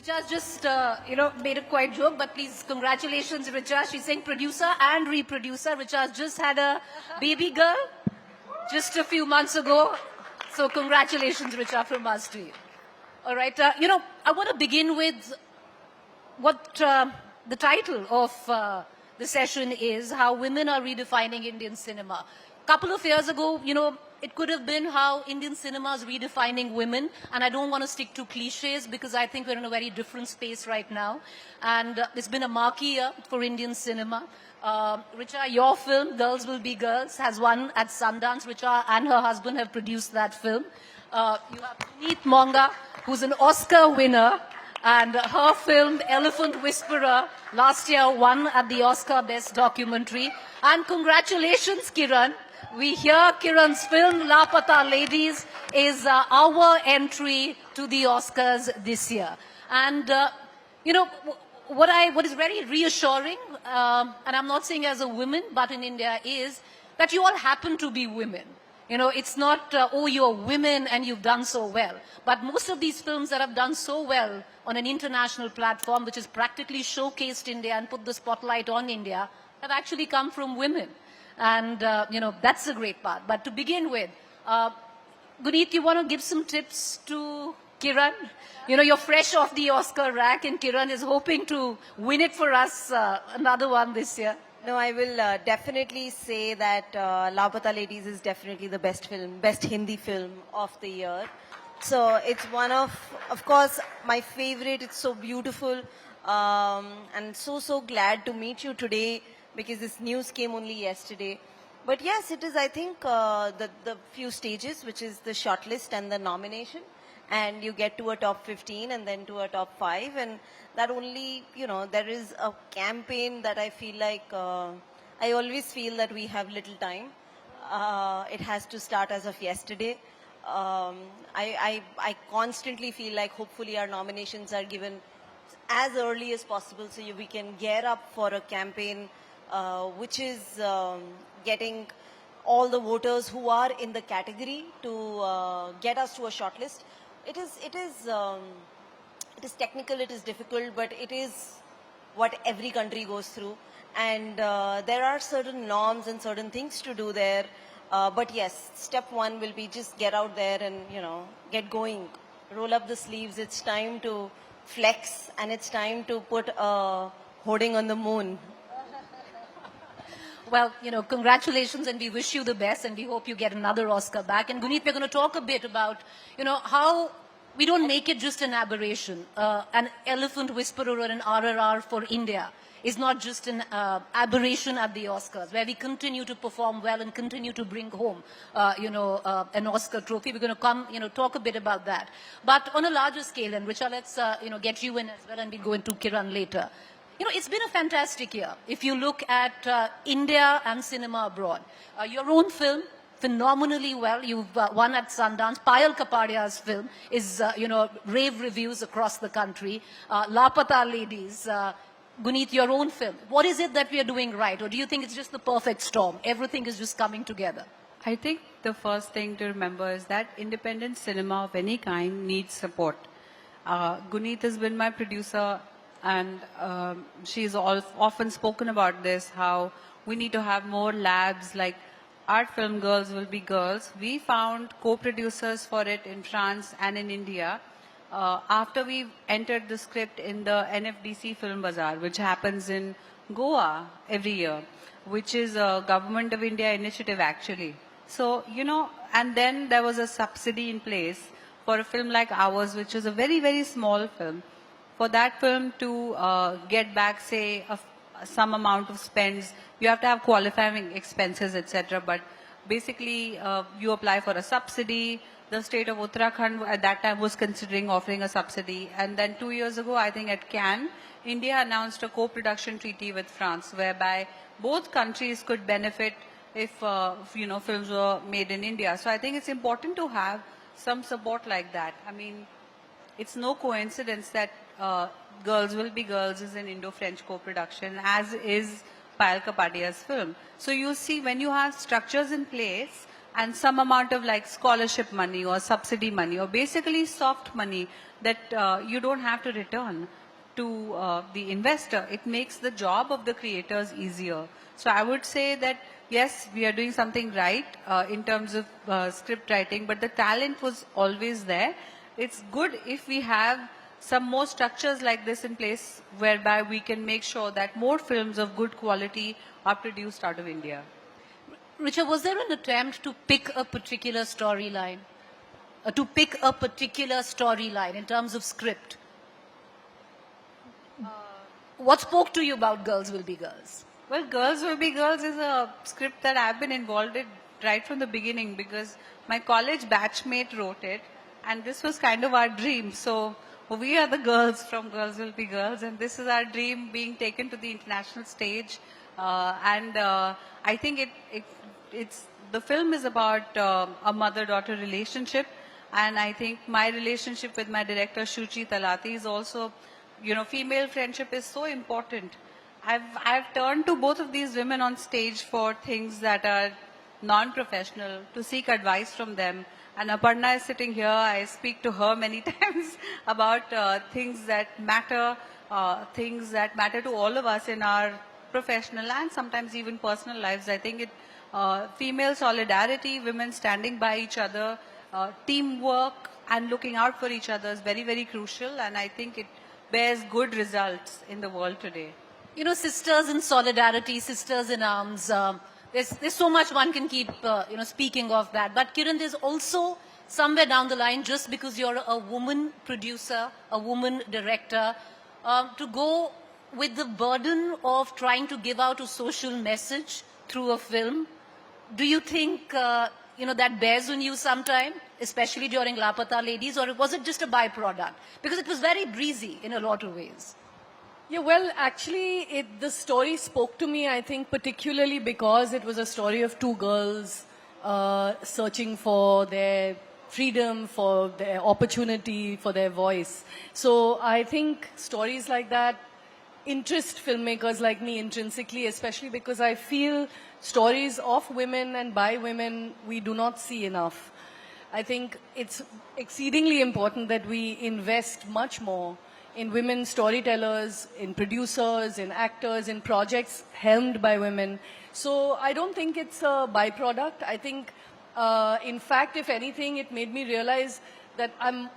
Richa's just, made a quiet joke, but please, congratulations, Richa. She's saying producer and reproducer. Richa's just had a baby girl just a few months ago. So congratulations, Richa, from us to you. All right. I want to begin with what the title of the session is, how women are redefining Indian cinema. A couple of years ago, it could have been how Indian cinema is redefining women. And I don't want to stick to cliches because I think we're in a very different space right now. And it's been a marquee year for Indian cinema. Richa, your film, Girls Will Be Girls, has won at Sundance. Richa and her husband have produced that film. You have Guneet Monga, who's an Oscar winner. And her film, Elephant Whisperer, last year won at the Oscar Best Documentary. And congratulations, Kiran. We hear Kiran's film, Lapata Ladies, is our entry to the Oscars this year. And, what is very reassuring, and I'm not saying as a woman, but in India, is that you all happen to be women. It's not, you're women and you've done so well. But most of these films that have done so well on an international platform, which has practically showcased India and put the spotlight on India, have actually come from women. And, that's a great part. But to begin with, Guneet, you want to give some tips to Kiran? You're fresh off the Oscar rack and Kiran is hoping to win it for us, another one this year. No, I will definitely say that Lapata Ladies is definitely the best Hindi film of the year. So it's one of course, my favorite. It's so beautiful. And so glad to meet you today because this news came only yesterday. But yes, it is, I think, the few stages, which is the shortlist and the nomination. And you get to a top 15 and then to a top 5. And that only, there is a campaign that I feel like, I always feel that we have little time. It has to start as of yesterday. I constantly feel like hopefully our nominations are given as early as possible so we can gear up for a campaign which is getting all the voters who are in the category to get us to a shortlist. It is technical, it is difficult, but it is what every country goes through. And there are certain norms and certain things to do there. But yes, step one will be just get out there and, get going. Roll up the sleeves. It's time to flex and it's time to put a hoarding on the moon. Well, congratulations and we wish you the best and we hope you get another Oscar back. And Guneet, we're going to talk a bit about, how we don't make it just an aberration. An Elephant Whisperer or an RRR for India is not just an aberration at the Oscars, where we continue to perform well and continue to bring home, an Oscar trophy. We're going to come, talk a bit about that. But on a larger scale, and Richa, let's, get you in as well and we'll go into Kiran later. It's been a fantastic year. If you look at India and cinema abroad, your own film, phenomenally well. You've won at Sundance. Payal Kapadia's film is, rave reviews across the country. Lapata Ladies, Guneet, your own film. What is it that we are doing right? Or do you think it's just the perfect storm? Everything is just coming together? I think the first thing to remember is that independent cinema of any kind needs support. Guneet has been my producer and she's often spoken about this, how we need to have more labs like art film Girls Will Be Girls. We found co-producers for it in France and in India. After we entered the script in the NFDC Film Bazaar, which happens in Goa every year, which is a Government of India initiative actually. So, and then there was a subsidy in place for a film like ours, which was a very, very small film. For that film to get back, say, some amount of spends, you have to have qualifying expenses, etc. But basically, you apply for a subsidy. The state of Uttarakhand at that time was considering offering a subsidy. And then 2 years ago, I think at Cannes, India announced a co-production treaty with France, whereby both countries could benefit if, films were made in India. So I think it's important to have some support like that. I mean, it's no coincidence that Girls Will Be Girls is an Indo-French co-production, as is Payal Kapadia's film. So you see, when you have structures in place, and some amount of like scholarship money or subsidy money or basically soft money that you don't have to return to the investor. It makes the job of the creators easier. So I would say that yes, we are doing something right in terms of script writing, but the talent was always there. It's good if we have some more structures like this in place whereby we can make sure that more films of good quality are produced out of India. Richa, was there an attempt to pick a particular storyline? In terms of script? What spoke to you about Girls Will Be Girls? Well, Girls Will Be Girls is a script that I've been involved in right from the beginning because my college batchmate wrote it and this was kind of our dream. So we are the girls from Girls Will Be Girls and this is our dream being taken to the international stage. I think the film is about a mother-daughter relationship, and I think my relationship with my director Shuchi Talati is also, female friendship is so important. I've turned to both of these women on stage for things that are non-professional to seek advice from them. And Aparna is sitting here. I speak to her many times about things that matter to all of us in our professional and sometimes even personal lives. I think female solidarity, women standing by each other, teamwork and looking out for each other is very, very crucial. And I think it bears good results in the world today. Sisters in solidarity, sisters in arms. There's so much one can keep, speaking of that. But Kiran, there's also somewhere down the line, just because you're a woman producer, a woman director, to go with the burden of trying to give out a social message through a film. Do you think, that bears on you sometime, especially during Lapata Ladies, or was it just a byproduct? Because it was very breezy in a lot of ways. Yeah, well, actually, the story spoke to me, I think, particularly because it was a story of two girls searching for their freedom, for their opportunity, for their voice. So I think stories like that interest filmmakers like me intrinsically, especially because I feel stories of women and by women we do not see enough. I think it's exceedingly important that we invest much more in women storytellers, in producers, in actors, in projects helmed by women. So I don't think it's a byproduct. I think, in fact, if anything, it made me realize that I'm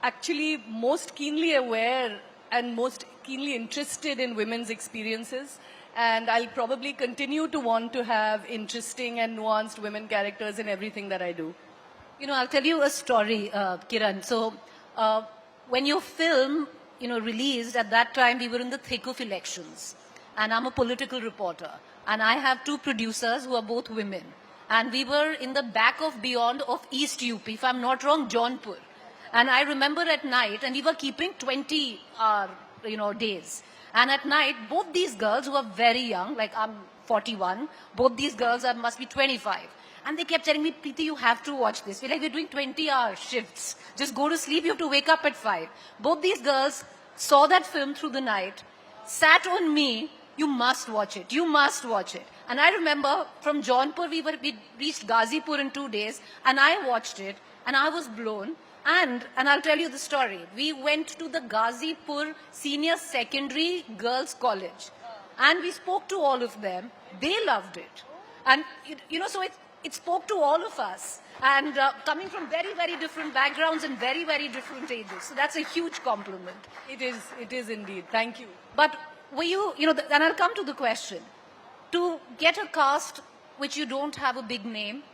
actually most keenly aware and most keenly interested in women's experiences. And I'll probably continue to want to have interesting and nuanced women characters in everything that I do. I'll tell you a story, Kiran. So when your film, released, at that time we were in the thick of elections. And I'm a political reporter. And I have two producers who are both women. And we were in the back of beyond of East UP, if I'm not wrong, Jaunpur. And I remember at night, and we were keeping 20-hour, days. And at night, both these girls who are very young, like I'm 41, both these girls must be 25. And they kept telling me, Preeti, you have to watch this. We're doing 20-hour shifts. Just go to sleep, you have to wake up at 5. Both these girls saw that film through the night, sat on me, you must watch it, you must watch it. And I remember from Jaunpur, we reached Ghazipur in 2 days, and I watched it, and I was blown. And I'll tell you the story. We went to the Ghazipur Senior Secondary Girls College, and we spoke to all of them. They loved it. And, so it spoke to all of us. And coming from very, very different backgrounds and very, very different ages. So that's a huge compliment. It is indeed. Thank you. But were you, and I'll come to the question. To get a cast which you don't have a big name,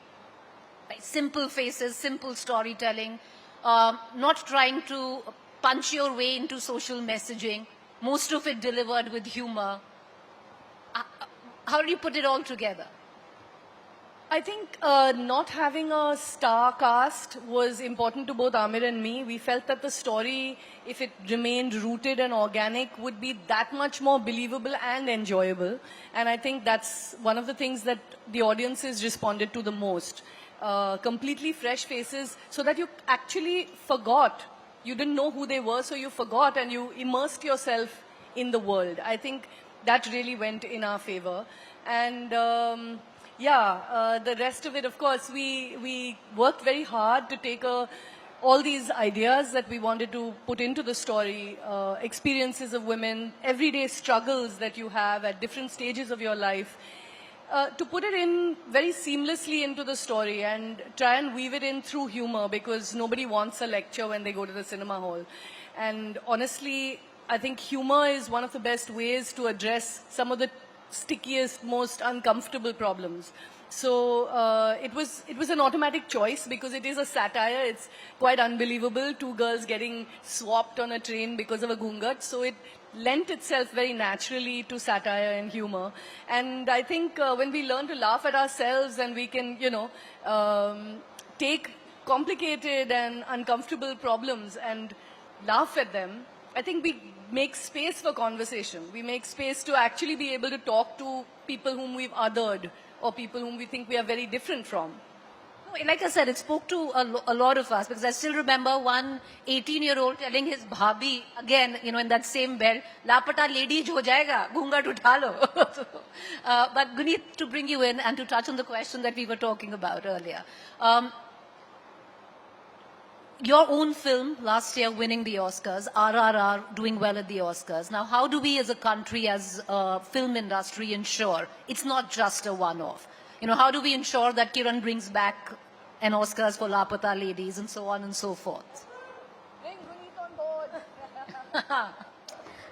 like simple faces, simple storytelling, not trying to punch your way into social messaging, most of it delivered with humor. How do you put it all together? I think not having a star cast was important to both Amir and me. We felt that the story, if it remained rooted and organic, would be that much more believable and enjoyable. And I think that's one of the things that the audiences responded to the most. Completely fresh faces, so that you actually forgot. You didn't know who they were, so you forgot and you immersed yourself in the world. I think that really went in our favor. And Yeah, the rest of it, of course, we worked very hard to take all these ideas that we wanted to put into the story, experiences of women, everyday struggles that you have at different stages of your life, to put it in very seamlessly into the story and try and weave it in through humor, because nobody wants a lecture when they go to the cinema hall. And honestly, I think humor is one of the best ways to address some of the stickiest, most uncomfortable problems. So it was an automatic choice because it is a satire. It's quite unbelievable, two girls getting swapped on a train because of a gungat. So it lent itself very naturally to satire and humor. And I think when we learn to laugh at ourselves and we can, take complicated and uncomfortable problems and laugh at them, I think we make space for conversation. We make space to actually be able to talk to people whom we've othered or people whom we think we are very different from. No, like I said, it spoke to a lot of us, because I still remember one 18-year-old telling his bhabhi, again, in that same belt, lapata lady ho jayega, gungat utha lo. But Guneet, to bring you in and to touch on the question that we were talking about earlier. Your own film last year winning the Oscars, RRR doing well at the Oscars. Now, how do we as a country, as a film industry, ensure it's not just a one-off? How do we ensure that Kiran brings back an Oscars for Lapata Ladies and so on and so forth? Bring Guneet on board.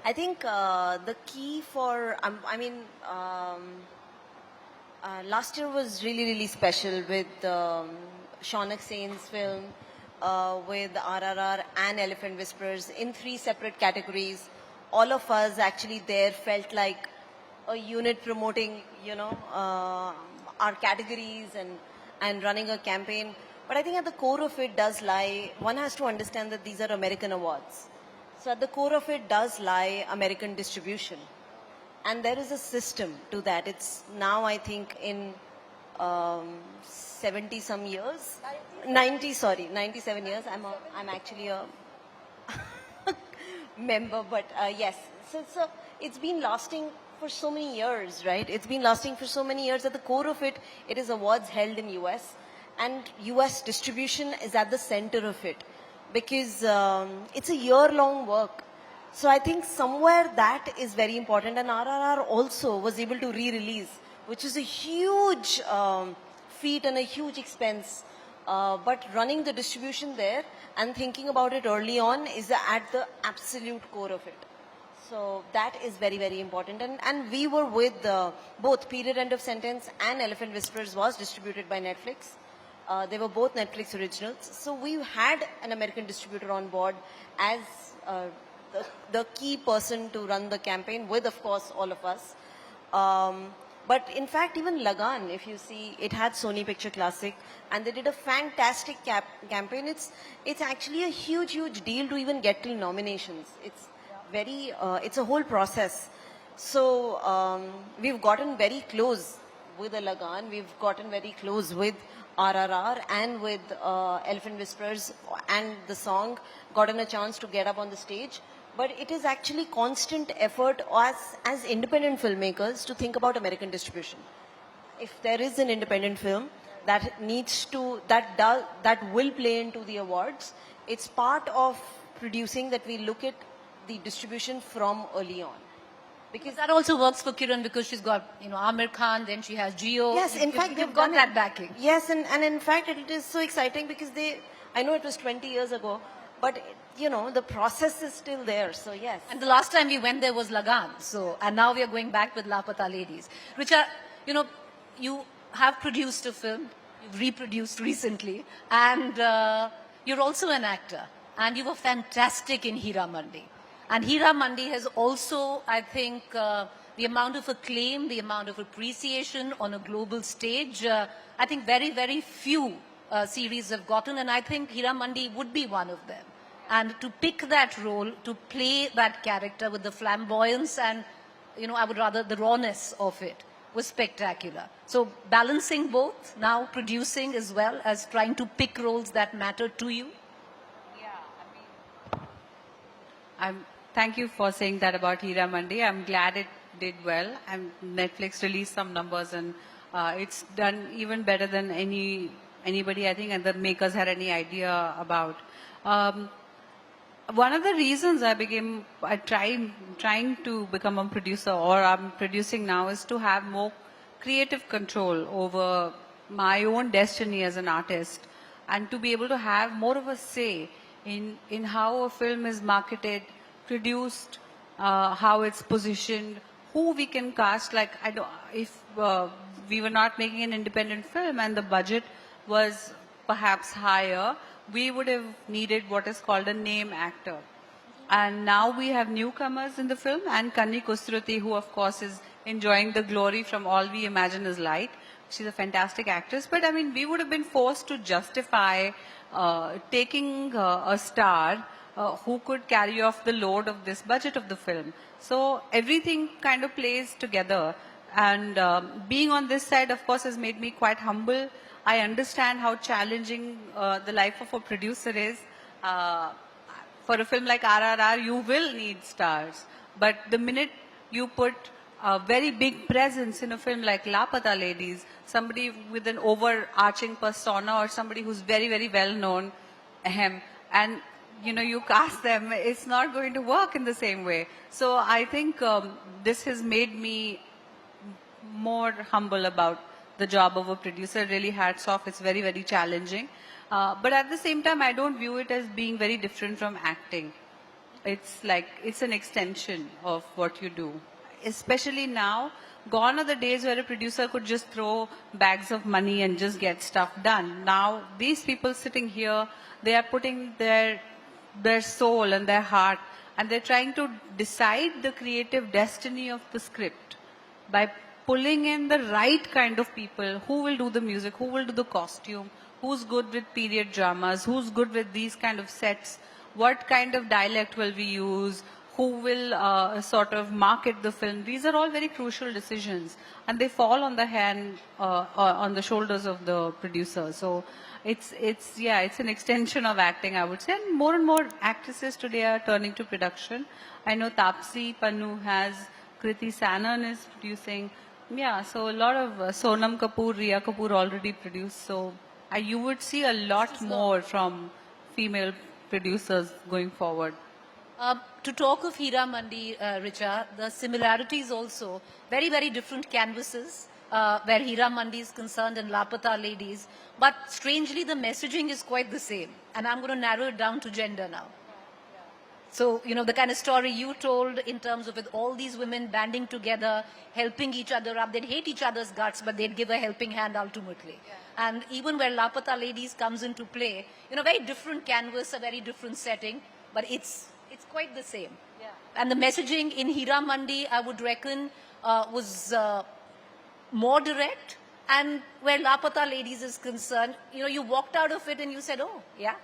I think the key for, last year was really, really special with Shaunak Sain's film, with RRR and Elephant Whispers in 3 separate categories. All of us actually there felt like a unit promoting, our categories and running a campaign. But I think at the core of it does lie, one has to understand that these are American awards. So at the core of it does lie American distribution. And there is a system to that. It's now, I think, in 70 some years. 97 years. I'm actually a member, but yes. So it's been lasting for so many years, right? It's been lasting for so many years. At the core of it, it is awards held in US, and US distribution is at the center of it, because it's a year-long work. So I think somewhere that is very important, and RRR also was able to re-release, which is a huge feat and a huge expense. But running the distribution there and thinking about it early on is at the absolute core of it. So that is very, very important. And we were with both Period End of Sentence and Elephant Whispers was distributed by Netflix. They were both Netflix originals. So we had an American distributor on board as the key person to run the campaign with, of course, all of us. But in fact, even Lagan, if you see, it had Sony Picture Classic, and they did a fantastic campaign. It's actually a huge, huge deal to even get till nominations. It's very, it's a whole process. So we've gotten very close with the Lagan. We've gotten very close with RRR and with Elephant Whispers and the song. Gotten a chance to get up on the stage. But it is actually constant effort as independent filmmakers to think about American distribution. If there is an independent film that needs to, that will play into the awards, it's part of producing that we look at the distribution from early on. Because that also works for Kiran, because she's got, Amir Khan, then she has Gio. Yes, in fact, they've got that backing. Yes, and in fact, it is so exciting because I know it was 20 years ago, but the process is still there. So yes. And the last time we went there was Lagan. And now we are going back with Lapata Ladies. Richa, you have produced a film, you've reproduced recently, and you're also an actor. And you were fantastic in Hira Mandi. And Hira Mandi has also, I think, the amount of acclaim, the amount of appreciation on a global stage, I think very, very few series have gotten, and I think Hira Mandi would be one of them. And to pick that role, to play that character with the flamboyance and, I would rather the rawness of it was spectacular. So balancing both, now producing as well as trying to pick roles that matter to you. Thank you for saying that about Hira Mandi. I'm glad it did well. Netflix released some numbers, and It's done even better than anybody, I think, and the makers had any idea about. Um, One of the reasons trying to become a producer, or I'm producing now, is to have more creative control over my own destiny as an artist, and to be able to have more of a say in how a film is marketed, produced, how it's positioned, who we can cast. Like, I don't, if we were not making an independent film and the budget was perhaps higher, we would have needed what is called a name actor. And now we have newcomers in the film, and Kanni Kusruti, who of course is enjoying the glory from All We Imagine Is Light. She's a fantastic actress. But I mean, we would have been forced to justify taking a star who could carry off the load of this budget of the film. So everything kind of plays together. And being on this side, of course, has made me quite humble. I understand how challenging the life of a producer is. For a film like RRR, you will need stars. But the minute you put a very big presence in a film like Lapata Ladies, somebody with an overarching persona or somebody who's very, very well known, and you cast them, it's not going to work in the same way. So I think this has made me more humble about the job of a producer. Really, hats off. It's very, very challenging. But at the same time, I don't view it as being very different from acting. It's like, it's an extension of what you do. Especially now, gone are the days where a producer could just throw bags of money and just get stuff done. Now, these people sitting here, they are putting their soul and their heart, and they're trying to decide the creative destiny of the script by pulling in the right kind of people who will do the music, who will do the costume, who's good with period dramas, who's good with these kind of sets, what kind of dialect will we use, who will sort of market the film. These are all very crucial decisions, and they fall on on the shoulders of the producer. So it's an extension of acting, I would say. And more actresses today are turning to production. I know Tapsi Pannu has, Kriti Sanon is producing. Yeah, so a lot of Sonam Kapoor, Riya Kapoor already produced. So you would see a lot more from female producers going forward. To talk of Hira Mandi, Richa, the similarities also, very, very different canvases where Hira Mandi is concerned and Lapata Ladies. But strangely, the messaging is quite the same. And I'm going to narrow it down to gender now. So, the kind of story you told in terms of with all these women banding together, helping each other up, they'd hate each other's guts, but they'd give a helping hand ultimately. Yeah. And even where Lapata Ladies comes into play, very different canvas, a very different setting, but it's quite the same. Yeah. And the messaging in Hira Mandi, I would reckon, was more direct. And where Lapata Ladies is concerned, you walked out of it and you said, oh, yeah.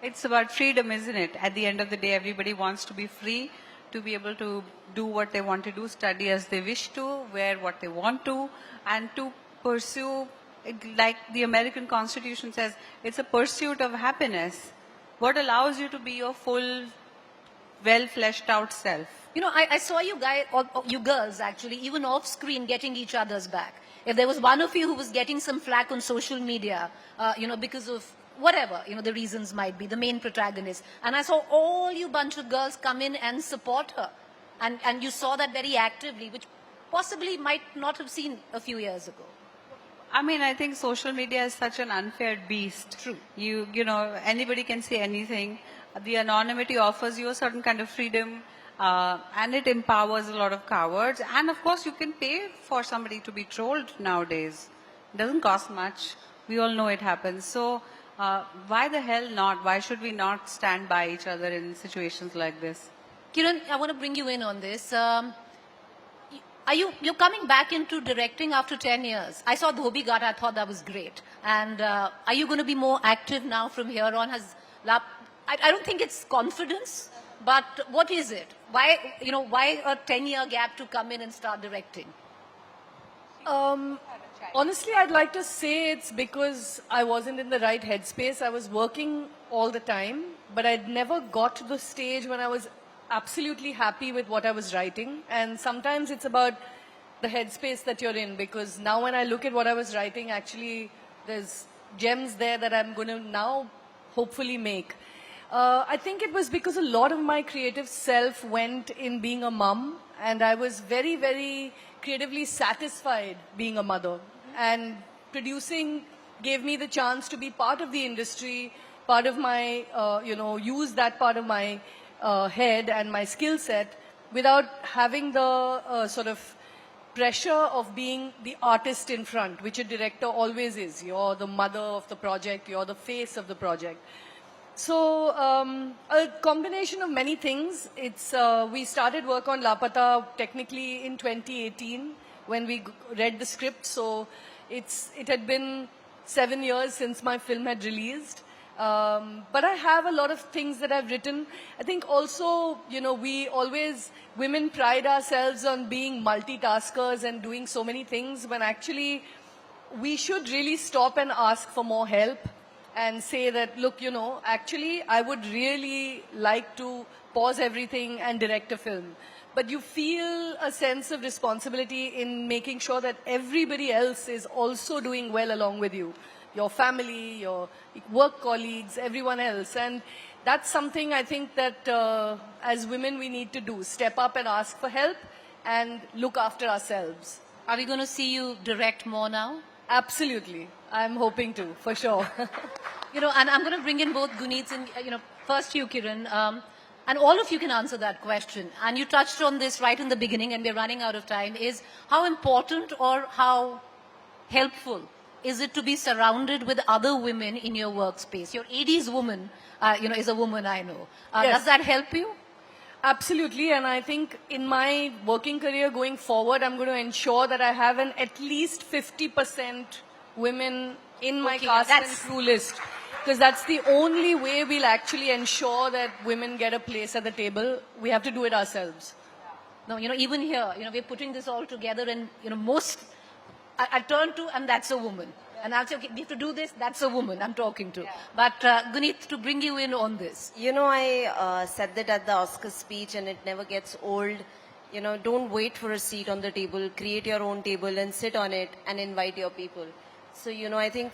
It's about freedom, isn't it? At the end of the day, everybody wants to be free, to be able to do what they want to do, study as they wish to, wear what they want to, and to pursue, like the American Constitution says, it's a pursuit of happiness. What allows you to be your full, well-fleshed out self. I saw you guys, or you girls actually, even off screen, getting each other's back. If there was one of you who was getting some flack on social media, because of whatever, the reasons might be, the main protagonist. And I saw all you bunch of girls come in and support her. And you saw that very actively, which possibly might not have seen a few years ago. I mean, I think social media is such an unfair beast. True. Anybody can say anything. The anonymity offers you a certain kind of freedom, and it empowers a lot of cowards. And of course, you can pay for somebody to be trolled nowadays. It doesn't cost much. We all know it happens. So, why the hell not? Why should we not stand by each other in situations like this? Kiran, I want to bring you in on this. You're coming back into directing after 10 years. I saw Dhobi Ghat, I thought that was great. And are you going to be more active now from here on? I don't think it's confidence, but what is it? Why a 10-year gap to come in and start directing? Honestly, I'd like to say it's because I wasn't in the right headspace. I was working all the time, but I'd never got to the stage when I was absolutely happy with what I was writing. And sometimes it's about the headspace that you're in, because now when I look at what I was writing, actually there's gems there that I'm going to now hopefully make. I think it was because a lot of my creative self went in being a mum, and I was very, very creatively satisfied being a mother. And producing gave me the chance to be part of the industry, part of my, use that part of my head and my skill set without having the sort of pressure of being the artist in front, which a director always is. You're the mother of the project, you're the face of the project. So a combination of many things. We started work on Lapata technically in 2018 when we read the script. So it had been 7 years since my film had released. But I have a lot of things that I've written. I think also, women pride ourselves on being multitaskers and doing so many things, when actually we should really stop and ask for more help and say that, look, actually I would really like to pause everything and direct a film. But you feel a sense of responsibility in making sure that everybody else is also doing well along with you. Your family, your work colleagues, everyone else. And that's something I think that as women we need to do. Step up and ask for help and look after ourselves. Are we going to see you direct more now? Absolutely. I'm hoping to, for sure. And I'm going to bring in both Guneet and, first you, Kiran. And all of you can answer that question. And you touched on this right in the beginning, and we're running out of time, is how important or how helpful is it to be surrounded with other women in your workspace? Your AD's woman, is a woman I know. Yes. Does that help you? Absolutely, and I think in my working career going forward, I'm going to ensure that I have at least 50% women in my cast and crew list. Because that's the only way we'll actually ensure that women get a place at the table. We have to do it ourselves. No, even here, we're putting this all together, and, I turn to, and that's a woman. And I'll say, okay, we have to do this, that's a woman I'm talking to. But Guneet, to bring you in on this. I said that at the Oscar speech, and it never gets old. Don't wait for a seat on the table. Create your own table and sit on it and invite your people. So, I think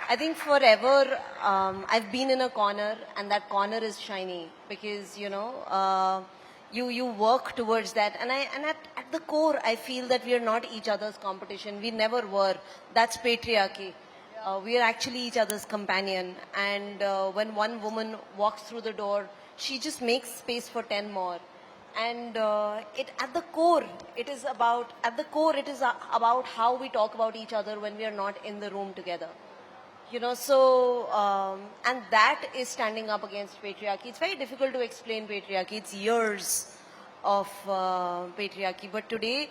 I think forever I've been in a corner, and that corner is shiny because, you work towards that. And at the core, I feel that we are not each other's competition. We never were. That's patriarchy. We are actually each other's companion. And when one woman walks through the door, she just makes space for 10 more. And at the core, it is about how we talk about each other when we are not in the room together. And that is standing up against patriarchy. It's very difficult to explain patriarchy. It's years of patriarchy. But today,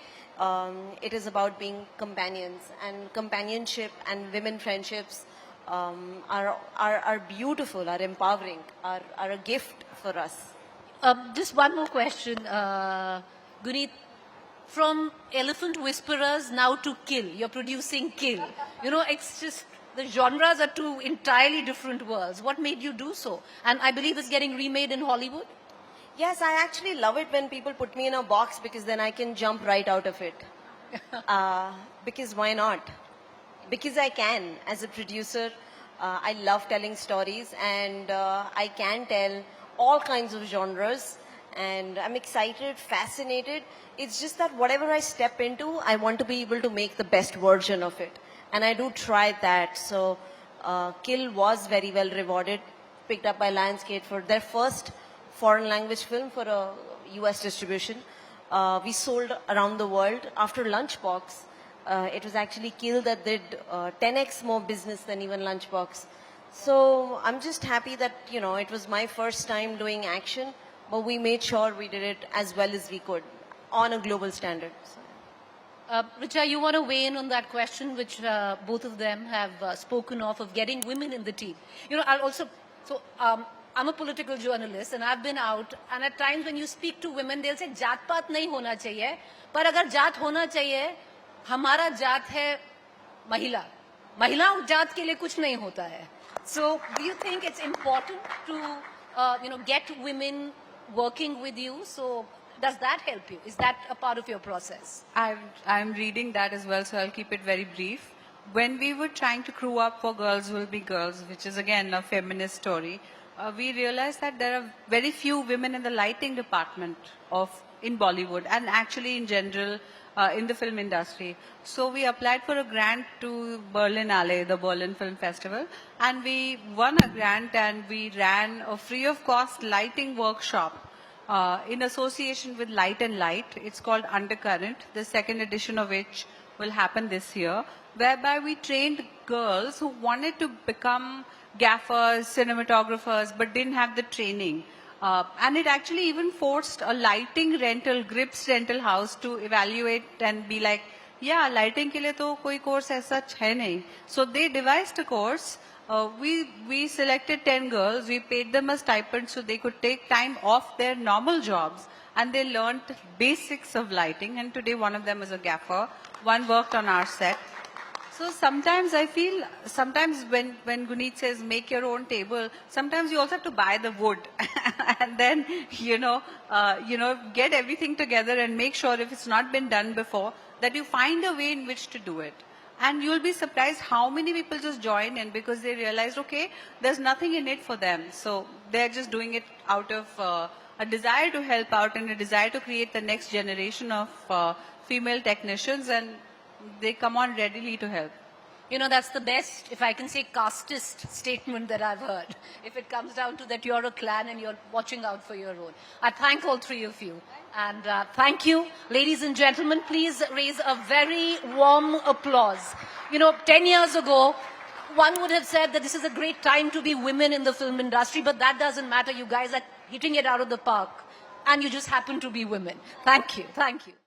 it is about being companions. And companionship and women friendships are beautiful, are empowering, are a gift for us. Just one more question, Guneet. From Elephant Whisperers now to Kill, you're producing Kill. It's just, the genres are two entirely different worlds. What made you do so? And I believe it's getting remade in Hollywood? Yes, I actually love it when people put me in a box, because then I can jump right out of it. Because why not? Because I can. As a producer, I love telling stories, and I can tell all kinds of genres, and I'm excited, fascinated. It's just that whatever I step into, I want to be able to make the best version of it. And I do try that. So Kill was very well rewarded, picked up by Lionsgate for their first foreign language film for a US distribution. We sold around the world. After Lunchbox, it was actually Kill that did 10x more business than even Lunchbox. So I'm just happy that, it was my first time doing action, but we made sure we did it as well as we could on a global standard. So. Richa, you want to weigh in on that question, which both of them have spoken of getting women in the team. I'm a political journalist, and I've been out, and at times when you speak to women, they'll say, जात पात नहीं होना चाहिए, पर अगर जात होना चाहिए, हमारा जात है महिला. महिला जात के लिए कुछ नहीं होता है. So, do you think it's important to, get women working with you? So, Does that help you? Is that a part of your process? I'm reading that as well, so I'll keep it very brief. When we were trying to crew up for Girls Will Be Girls, which is again a feminist story, we realized that there are very few women in the lighting department in Bollywood and actually in general in the film industry. So we applied for a grant to Berlinale, the Berlin Film Festival, and we won a grant and we ran a free of cost lighting workshop in association with Light and Light. It's called Undercurrent, the second edition of which will happen this year, whereby we trained girls who wanted to become gaffers, cinematographers, but didn't have the training. And it actually even forced a lighting rental, Grips rental house to evaluate and be like, yeah, lighting ke liye to koi course aisa hai nahi. So they devised a course. We selected 10 girls, we paid them a stipend so they could take time off their normal jobs and they learned basics of lighting, and today one of them is a gaffer, one worked on our set. So sometimes I feel, sometimes when Guneet says make your own table, sometimes you also have to buy the wood and then, get everything together and make sure if it's not been done before, that you find a way in which to do it. And you'll be surprised how many people just join in because they realize, okay, there's nothing in it for them. So they're just doing it out of a desire to help out and a desire to create the next generation of female technicians, and they come on readily to help. You know, that's the best, if I can say, casteist statement that I've heard. If it comes down to that you're a clan and you're watching out for your own. I thank all three of you. And thank you. Ladies and gentlemen, please raise a very warm applause. 10 years ago, one would have said that this is a great time to be women in the film industry, but that doesn't matter. You guys are hitting it out of the park. And you just happen to be women. Thank you. Thank you.